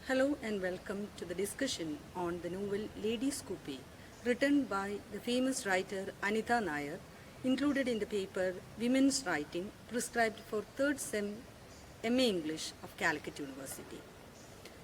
Hello and welcome to the discussion on the novel Lady Scoopy, written by the famous writer Anita Nair, included in the paper Women's Writing, prescribed for 3rd Sem MA English of Calicut University.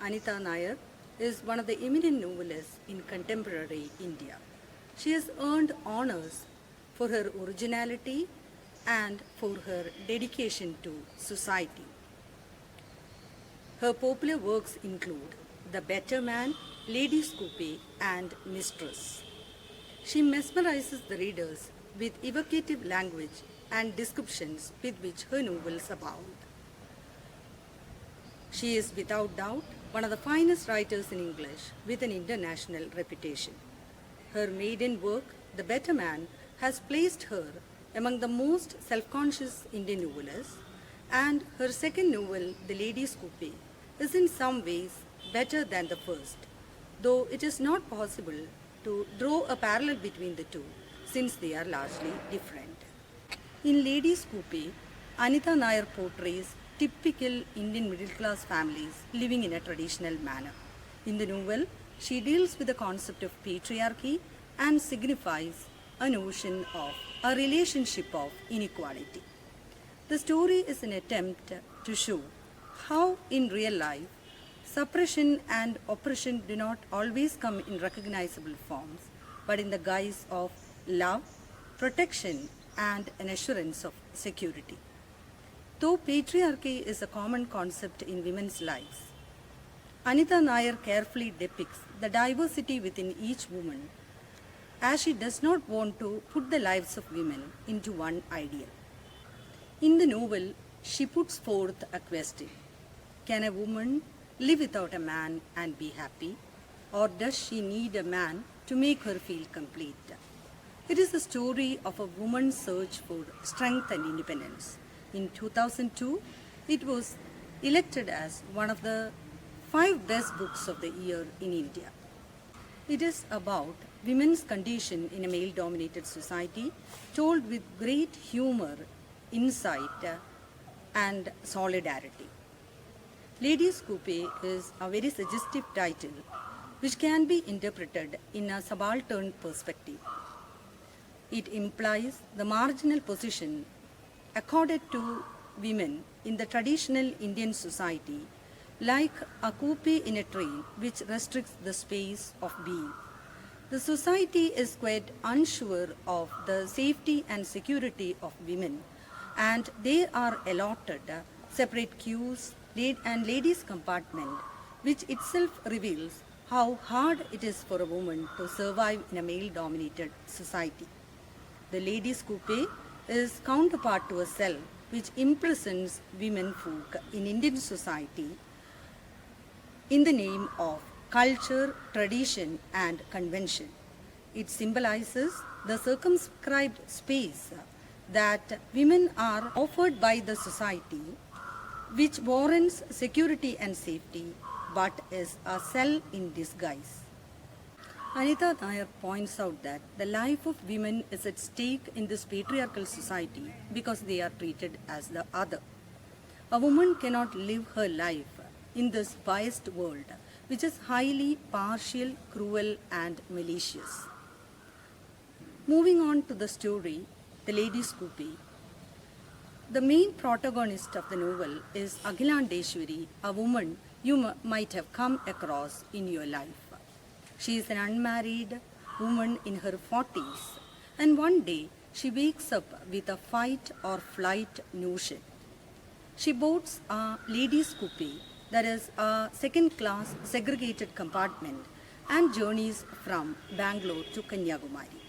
Anita Nair is one of the eminent novelists in contemporary India. She has earned honors for her originality and for her dedication to society. Her popular works include The Better Man, Lady Scoopy, and Mistress. She mesmerizes the readers with evocative language and descriptions with which her novels abound. She is without doubt one of the finest writers in English with an international reputation. Her maiden work, The Better Man, has placed her among the most self-conscious Indian novelists, and her second novel, The Lady Scoopy, is in some ways better than the first, though it is not possible to draw a parallel between the two since they are largely different. In Lady Scoopy, Anita Nair portrays typical Indian middle-class families living in a traditional manner. In the novel, she deals with the concept of patriarchy and signifies a notion of a relationship of inequality. The story is an attempt to show how in real life suppression and oppression do not always come in recognizable forms, but in the guise of love, protection, and an assurance of security. Though patriarchy is a common concept in women's lives, Anita Nair carefully depicts the diversity within each woman, as she does not want to put the lives of women into one ideal. In the novel, she puts forth a question: can a woman live without a man and be happy? Or does she need a man to make her feel complete? It is the story of a woman's search for strength and independence. In 2002, it was elected as one of the 5 best books of the year in India. It is about women's condition in a male-dominated society, told with great humor, insight, and solidarity. Lady Scoopy is a very suggestive title which can be interpreted in a subaltern perspective. It implies the marginal position accorded to women in the traditional Indian society, like a coopy in a train which restricts the space of being. The society is quite unsure of the safety and security of women, and they are allotted separate queues and ladies' compartment, which itself reveals how hard it is for a woman to survive in a male-dominated society. The Lady Scoopy is counterpart to a cell which imprisons women folk in Indian society in the name of culture, tradition, and convention. It symbolizes the circumscribed space that women are offered by the society, which warrants security and safety, but is a cell in disguise. Anita Nair points out that the life of women is at stake in this patriarchal society because they are treated as the other. A woman cannot live her life in this biased world, which is highly partial, cruel, and malicious. Moving on to the story, The Lady Scoopy. The main protagonist of the novel is Aghilandeshwari, a woman you might have come across in your life. She is an unmarried woman in her 40s, and one day she wakes up with a fight or flight notion. She boards a Lady Scoopy, that is a second-class segregated compartment, and journeys from Bangalore to Kanyakumari.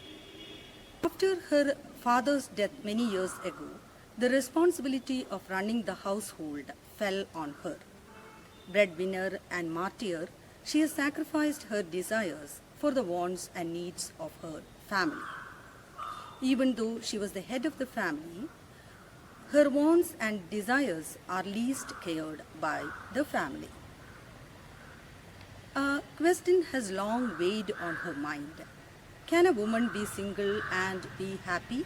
After her father's death many years ago, the responsibility of running the household fell on her. Breadwinner and martyr, she has sacrificed her desires for the wants and needs of her family. Even though she was the head of the family, her wants and desires are least cared by the family. A question has long weighed on her mind. Can a woman be single and be happy?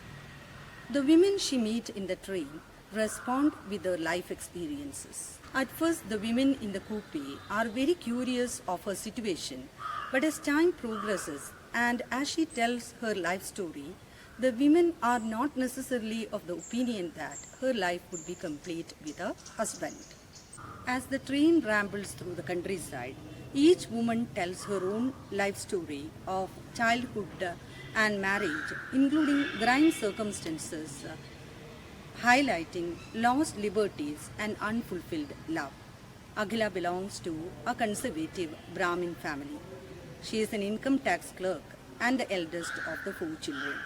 The women she meets in the train respond with their life experiences. At first, the women in the coupe are very curious of her situation, but as time progresses and as she tells her life story, the women are not necessarily of the opinion that her life would be complete with a husband. As the train rambles through the countryside, each woman tells her own life story of childhood and marriage, including grim circumstances, highlighting lost liberties and unfulfilled love. Akhila belongs to a conservative Brahmin family. She is an income tax clerk and the eldest of the 4 children.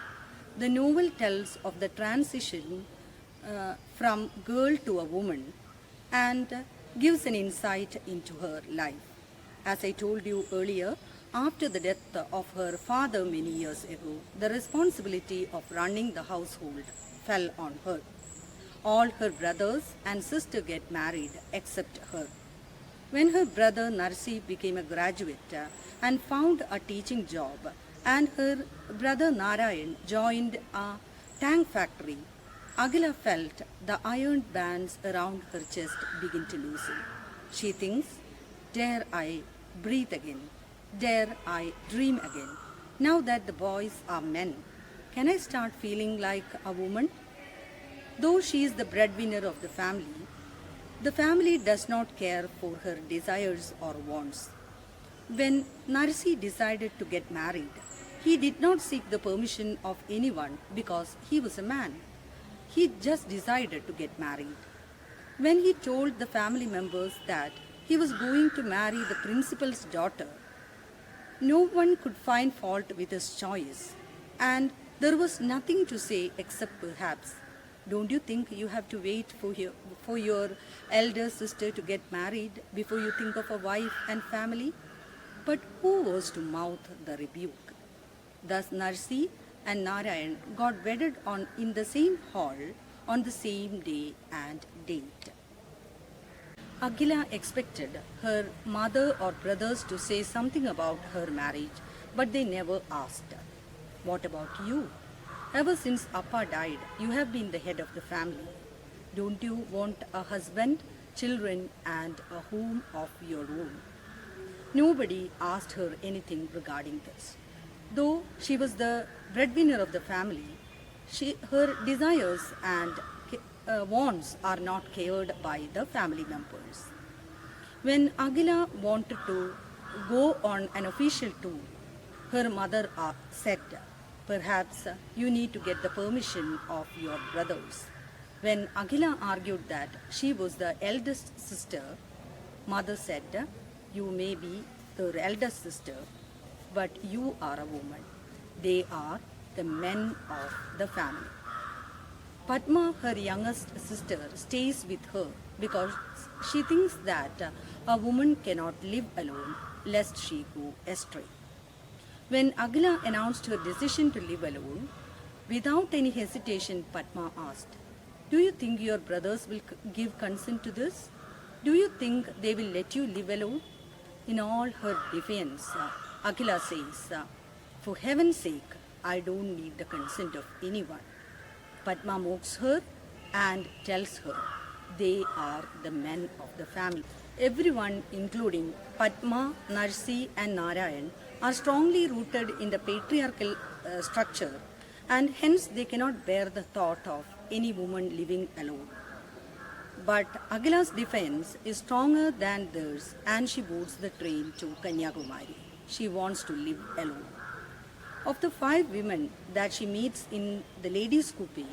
The novel tells of the transition from girl to a woman and gives an insight into her life. As I told you earlier, after the death of her father many years ago, the responsibility of running the household fell on her. All her brothers and sister get married except her. When her brother Narsi became a graduate and found a teaching job, and her brother Narayan joined a tank factory, Akhila felt the iron bands around her chest begin to loosen. She thinks, dare I breathe again? Dare I dream again? Now that the boys are men, can I start feeling like a woman? Though she is the breadwinner of the family does not care for her desires or wants. When Narsi decided to get married, he did not seek the permission of anyone because he was a man. He just decided to get married. When he told the family members that he was going to marry the principal's daughter, no one could find fault with his choice, and there was nothing to say except perhaps, don't you think you have to wait for your elder sister to get married before you think of a wife and family? But who was to mouth the rebuke? Thus Narsi and Narayan got wedded in the same hall on the same day and date. Akhila expected her mother or brothers to say something about her marriage, but they never asked. What about you? Ever since Appa died, you have been the head of the family. Don't you want a husband, children, and a home of your own? Nobody asked her anything regarding this. Though she was the breadwinner of the family, her desires and wants are not cared by the family members. When Akhila wanted to go on an official tour, her mother said, perhaps you need to get the permission of your brothers. When Akhila argued that she was the eldest sister, mother said, you may be the eldest sister, but you are a woman. They are the men of the family. Padma, her youngest sister, stays with her because she thinks that a woman cannot live alone lest she go astray. When Akhila announced her decision to live alone, without any hesitation, Padma asked, do you think your brothers will give consent to this? Do you think they will let you live alone? In all her defiance, Akhila says, for heaven's sake, I don't need the consent of anyone. Padma mocks her and tells her they are the men of the family. Everyone, including Padma, Narsi, and Narayan, are strongly rooted in the patriarchal structure, and hence they cannot bear the thought of any woman living alone. But Akhila's defense is stronger than theirs, and she boards the train to Kanyakumari. She wants to live alone. Of the 5 women that she meets in the ladies' coupe,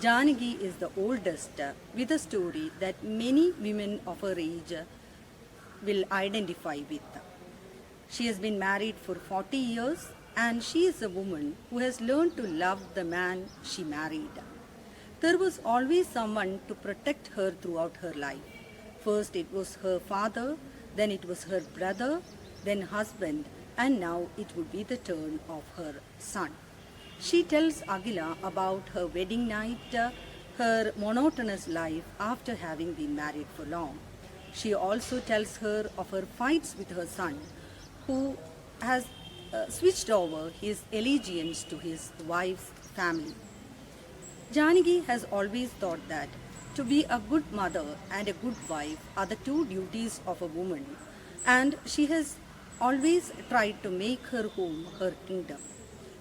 Janaki is the oldest, with a story that many women of her age will identify with. She has been married for 40 years, and she is a woman who has learned to love the man she married. There was always someone to protect her throughout her life. First it was her father, then it was her brother, then husband, and now it would be the turn of her son. She tells Akhila about her wedding night, her monotonous life after having been married for long. She also tells her of her fights with her son, who has switched over his allegiance to his wife's family. Janaki has always thought that To be a good mother and a good wife are the two duties of a woman, and she has always tried to make her home her kingdom.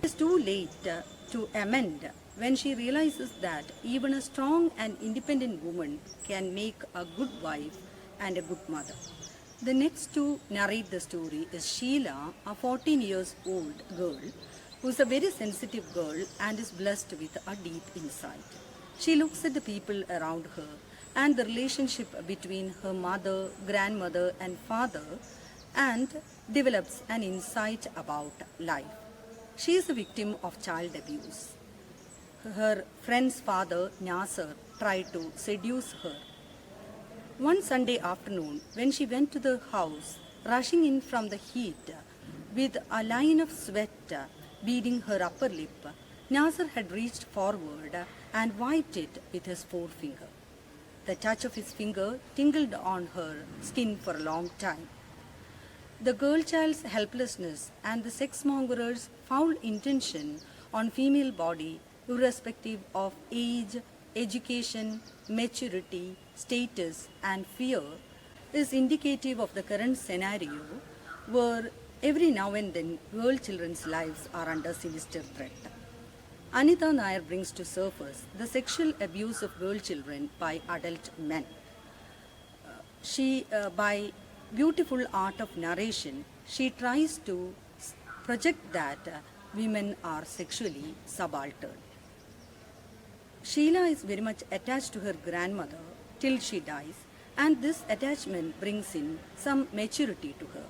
It is too late to amend when she realizes that even a strong and independent woman can make a good wife and a good mother. The next to narrate the story is Sheila, a 14 years old girl who is a very sensitive girl and is blessed with a deep insight. She looks at the people around her and the relationship between her mother, grandmother, and father and develops an insight about life. She is a victim of child abuse. Her friend's father, Nasser, tried to seduce her. One Sunday afternoon, when she went to the house, rushing in from the heat, with a line of sweat beading her upper lip, Nasser had reached forward and wiped it with his forefinger. The touch of his finger tingled on her skin for a long time. The girl child's helplessness and the sex-mongerer's foul intention on female body, irrespective of age, education, maturity, status, and fear, is indicative of the current scenario where every now and then girl children's lives are under sinister threat. Anita Nair brings to surface the sexual abuse of girl children by adult men. By beautiful art of narration, she tries to project that women are sexually subaltern. Sheila is very much attached to her grandmother till she dies, and this attachment brings in some maturity to her.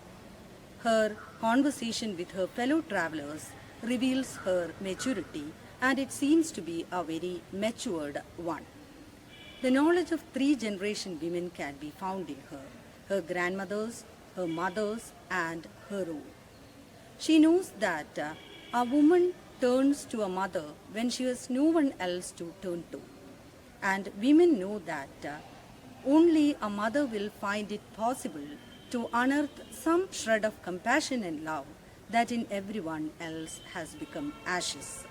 Her conversation with her fellow travelers reveals her maturity, and it seems to be a very matured one. The knowledge of 3-generation women can be found in her grandmothers, her mothers, and her own. She knows that a woman turns to a mother when she has no one else to turn to. And women know that only a mother will find it possible to unearth some shred of compassion and love that in everyone else has become ashes.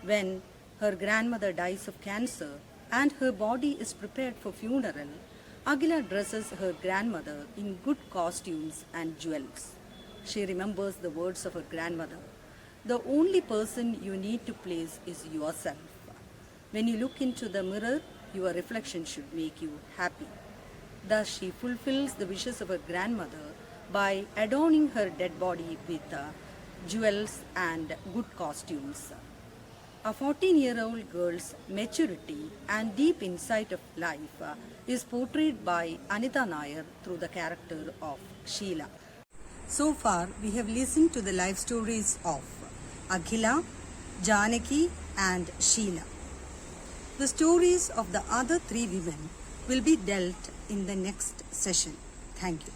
When her grandmother dies of cancer and her body is prepared for funeral, Aguila dresses her grandmother in good costumes and jewels. She remembers the words of her grandmother. The only person you need to please is yourself. When you look into the mirror, your reflection should make you happy. Thus, she fulfills the wishes of her grandmother by adorning her dead body with jewels and good costumes. A 14-year-old girl's maturity and deep insight of life is portrayed by Anita Nair through the character of Sheila. So far, we have listened to the life stories of Akhila, Janaki, and Sheila. The stories of the other 3 women will be dealt in the next session. Thank you.